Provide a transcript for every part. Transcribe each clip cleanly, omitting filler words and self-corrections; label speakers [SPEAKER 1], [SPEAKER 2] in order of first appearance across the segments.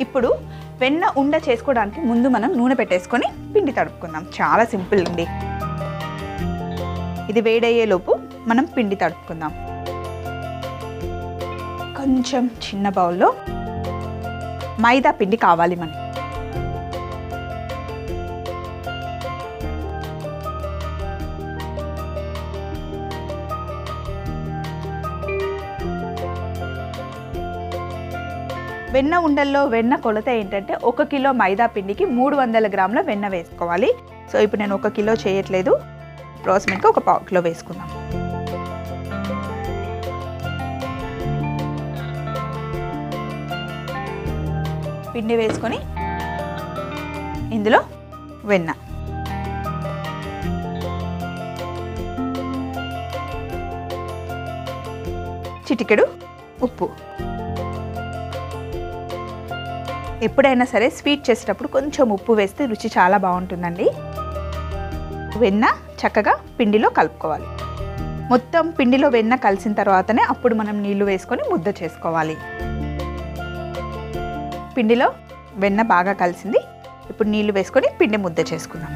[SPEAKER 1] ఇప్పుడు వెన్న ఉండ చేసుకోవడానికి ముందు మనం నూనె పెట్టేసుకొని పిండి తడుపుకుందాం. చాలా సింపుల్ అండి. ఇది వేడయ్యేలోపు మనం పిండి తడుపుకుందాం. కొంచెం చిన్న బౌల్లో మైదా పిండి కావాలి మనకి. వెన్న ఉండల్లో వెన్న కొలత ఏంటంటే 1 కిలో మైదా పిండికి 300 గ్రాముల వెన్న వేసుకోవాలి. సో ఇప్పుడు నేను 1 కిలో చేయట్లేదు, అప్రాక్సిమేట్గా ఒక 1/4 కిలో వేసుకుందాం. పిండి వేసుకొని ఇందులో వెన్న, చిటికెడు ఉప్పు. ఎప్పుడైనా సరే స్వీట్ చేసేటప్పుడు కొంచెం ఉప్పు వేస్తే రుచి చాలా బాగుంటుందండి. వెన్న చక్కగా పిండిలో కలుపుకోవాలి. మొత్తం పిండిలో వెన్న కలిసిన తర్వాతనే అప్పుడు మనం నీళ్లు వేసుకొని ముద్ద చేసుకోవాలి. పిండిలో వెన్న బాగా కలిసింది. ఇప్పుడు నీళ్లు వేసుకొని పిండి ముద్ద చేసుకుందాం.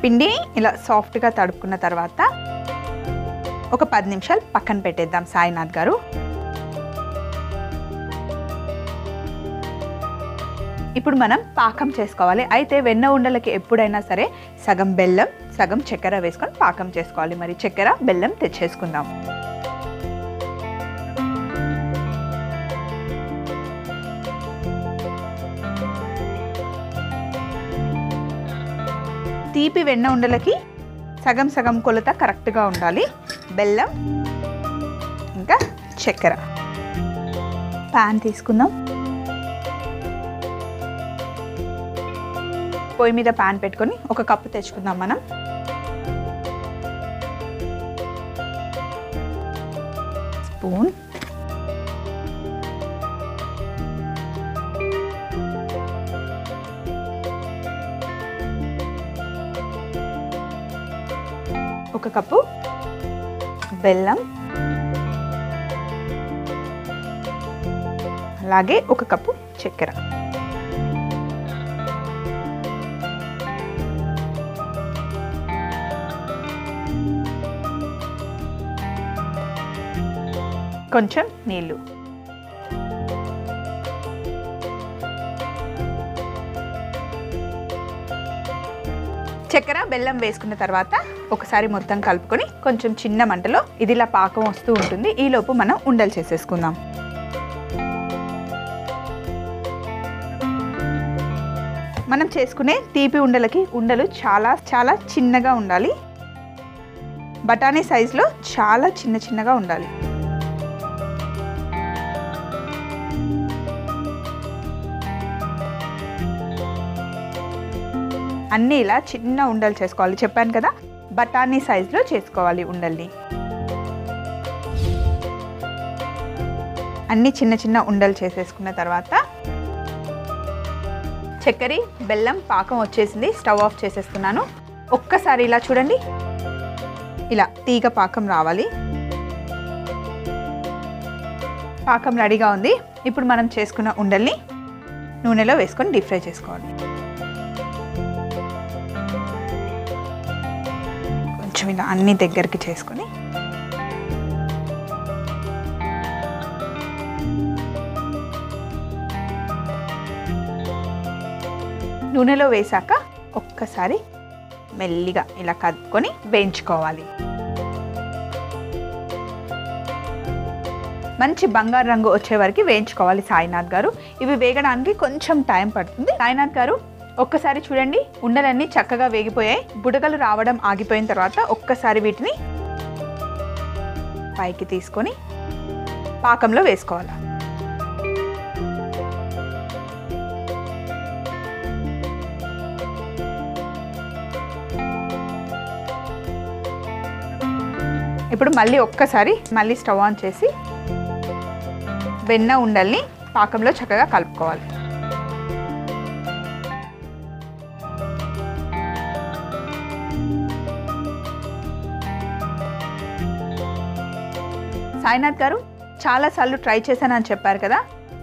[SPEAKER 1] పిండి ఇలా సాఫ్ట్గా తడుపుకున్న తర్వాత ఒక 10 నిమిషాలు పక్కన పెట్టేద్దాం సాయినాథ్ గారు. ఇప్పుడు మనం పాకం చేసుకోవాలి. అయితే వెన్న ఉండలకి ఎప్పుడైనా సరే సగం బెల్లం సగం చక్కెర వేసుకొని పాకం చేసుకోవాలి. మరి చక్కెర బెల్లం తెచ్చేసుకుందాం. తీపి వెన్న ఉండలకి సగం సగం కొలత కరెక్ట్గా ఉండాలి. బెల్లం ఇంకా చక్కెర. పాన్ తీసుకుందాం. పొయ్యి మీద పాన్ పెట్టుకొని 1 కప్పు తెచ్చుకుందాం మనం. స్పూన్, ఒక కప్పు బెల్లం, అలాగే 1 కప్పు చక్కెర. కొంచెం నీళ్ళు. చక్కెర బెల్లం వేసుకున్న తర్వాత ఒకసారి మొత్తం కలుపుకొని కొంచెం చిన్న మంటలో ఇది ఇలా పాకం వస్తూ ఉంటుంది. ఈలోపు మనం ఉండలు చేసేసుకుందాం. మనం చేసుకునే తీపి ఉండలకి ఉండలు చాలా చాలా చిన్నగా ఉండాలి. బఠానీ సైజులో చాలా చిన్న చిన్నగా ఉండాలి. అన్నీ ఇలా చిన్న ఉండలు చేసుకోవాలి. చెప్పాను కదా, బఠానీ సైజులో చేసుకోవాలి ఉండల్ని. అన్నీ చిన్న చిన్న ఉండలు చేసేసుకున్న తర్వాత చక్కెర బెల్లం పాకం వచ్చేసింది. స్టవ్ ఆఫ్ చేసేస్తున్నాను. ఒక్కసారి ఇలా చూడండి, ఇలా తీగ పాకం రావాలి. పాకం రెడీగా ఉంది. ఇప్పుడు మనం చేసుకున్న ఉండల్ని నూనెలో వేసుకొని డీప్ ఫ్రై చేసుకోవాలి. కొంచెం ఇలా అన్ని దగ్గరికి చేసుకొని నూనెలో వేసాక ఒక్కసారి మెల్లిగా ఇలా కదుపుకొని వేయించుకోవాలి. మంచి బంగారు రంగు వచ్చే వరకు వేయించుకోవాలి సాయినాథ్ గారు. ఇవి వేగడానికి కొంచెం టైం పడుతుంది. సాయినాథ్ గారు ఒక్కసారి చూడండి, ఉండలన్నీ చక్కగా వేగిపోయాయి. బుడగలు రావడం ఆగిపోయిన తర్వాత ఒక్కసారి వీటిని పైకి తీసుకొని పాకంలో వేసుకోవాలి. ఇప్పుడు మళ్ళీ ఒక్కసారి స్టవ్ ఆన్ చేసి వెన్న ఉండల్ని పాకంలో చక్కగా కలుపుకోవాలి. సాయినాథ్ గారు, చాలాసార్లు ట్రై చేశానని చెప్పారు కదా,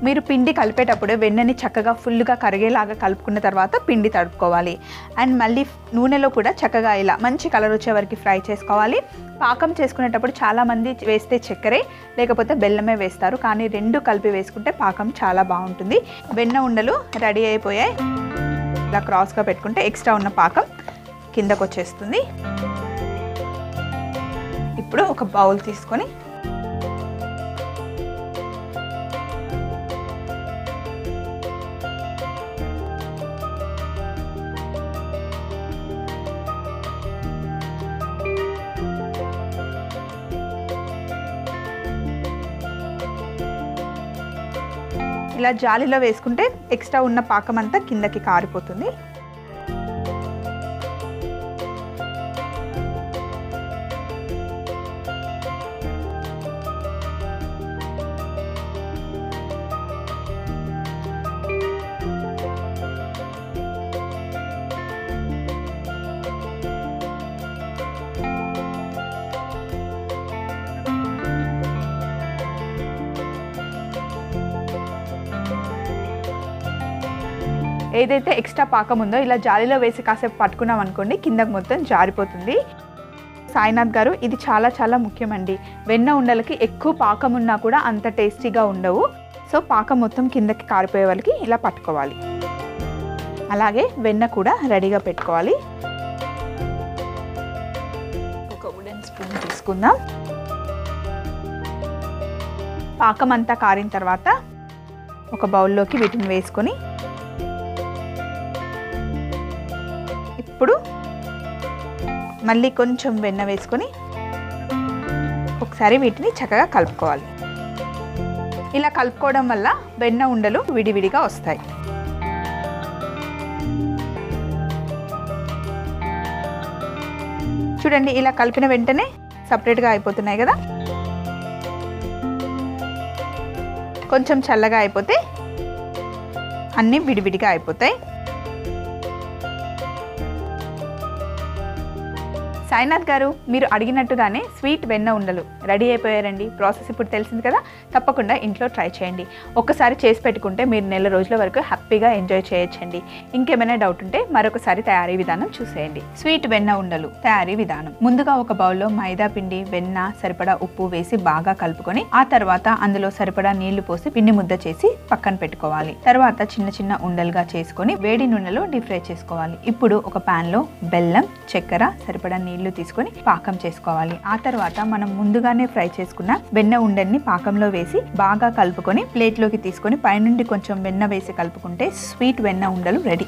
[SPEAKER 1] మీరు పిండి కలిపేటప్పుడు వెన్నని చక్కగా ఫుల్గా కరిగేలాగా కలుపుకున్న తర్వాత పిండి తడుపుకోవాలి. అండ్ మళ్ళీ నూనెలో కూడా చక్కగా ఇలా మంచి కలర్ వచ్చే వరకు ఫ్రై చేసుకోవాలి. పాకం చేసుకునేటప్పుడు చాలామంది వేస్తే చక్కెరే లేకపోతే బెల్లమే వేస్తారు, కానీ రెండు కలిపి వేసుకుంటే పాకం చాలా బాగుంటుంది. వెన్న ఉండలు రెడీ అయిపోయాయి. ఇలా క్రాస్గా పెట్టుకుంటే ఎక్స్ట్రా ఉన్న పాకం కిందకు వచ్చేస్తుంది. ఇప్పుడు ఒక బౌల్ తీసుకొని ఇలా జాలిలో వేసుకుంటే ఎక్స్ట్రా ఉన్న పాకం అంతా కిందకి కారిపోతుంది. ఏదైతే ఎక్స్ట్రా పాకం ఉందో ఇలా జాలిలో వేసి కాసేపు పట్టుకున్నాం అనుకోండి, కిందకు మొత్తం జారిపోతుంది. సాయినాథ్ గారు, ఇది చాలా చాలా ముఖ్యమండి. వెన్న ఉండలకి ఎక్కువ పాకం ఉన్నా కూడా అంత టేస్టీగా ఉండవు. సో పాకం మొత్తం కిందకి కారిపోయే వాళ్ళకి ఇలా పట్టుకోవాలి. అలాగే వెన్న కూడా రెడీగా పెట్టుకోవాలి. ఒక వుడెన్ స్పూన్ తీసుకుందాం. పాకం అంతా కారిన తర్వాత ఒక బౌల్లోకి వీటిని వేసుకొని ఇప్పుడు మళ్ళీ కొంచెం వెన్న వేసుకొని ఒకసారి వీటిని చక్కగా కలుపుకోవాలి. ఇలా కలుపుకోవడం వల్ల వెన్న ఉండలు విడివిడిగా వస్తాయి. చూడండి, ఇలా కలిపిన వెంటనే సపరేట్గా అయిపోతున్నాయి కదా. కొంచెం చల్లగా అయిపోతే అన్నీ విడివిడిగా అయిపోతాయి. సాయినాథ్ గారు, మీరు అడిగినట్టుగానే స్వీట్ వెన్న ఉండలు రెడీ అయిపోయారండి. ప్రాసెస్ ఇప్పుడు తెలిసింది కదా, తప్పకుండా ఇంట్లో ట్రై చేయండి. ఒక్కసారి చేసి పెట్టుకుంటే మీరు నెల రోజుల వరకు హ్యాపీగా ఎంజాయ్ చేయొచ్చండి. ఇంకేమైనా డౌట్ ఉంటే మరొకసారి తయారీ విధానం చూసేయండి. స్వీట్ వెన్న ఉండలు తయారీ విధానం: ముందుగా ఒక బౌల్లో మైదా పిండి, వెన్న, సరిపడా ఉప్పు వేసి బాగా కలుపుకొని ఆ తర్వాత అందులో సరిపడా నీళ్లు పోసి పిండి ముద్ద చేసి పక్కన పెట్టుకోవాలి. తర్వాత చిన్న చిన్న ఉండలుగా చేసుకొని వేడి నూనెలో డీప్ ఫ్రై చేసుకోవాలి. ఇప్పుడు ఒక పాన్ లో బెల్లం, చక్కెర, సరిపడా నీళ్లు తీసుకొని పాకం చేసుకోవాలి. ఆ తర్వాత మనం ముందుగానే ఫ్రై చేసుకున్న వెన్న ఉండల్ని పాకంలో వేసి బాగా కలుపుకొని ప్లేట్లోకి తీసుకొని పైనుండి కొంచెం వెన్న వేసి కలుపుకుంటే స్వీట్ వెన్న ఉండలు రెడీ.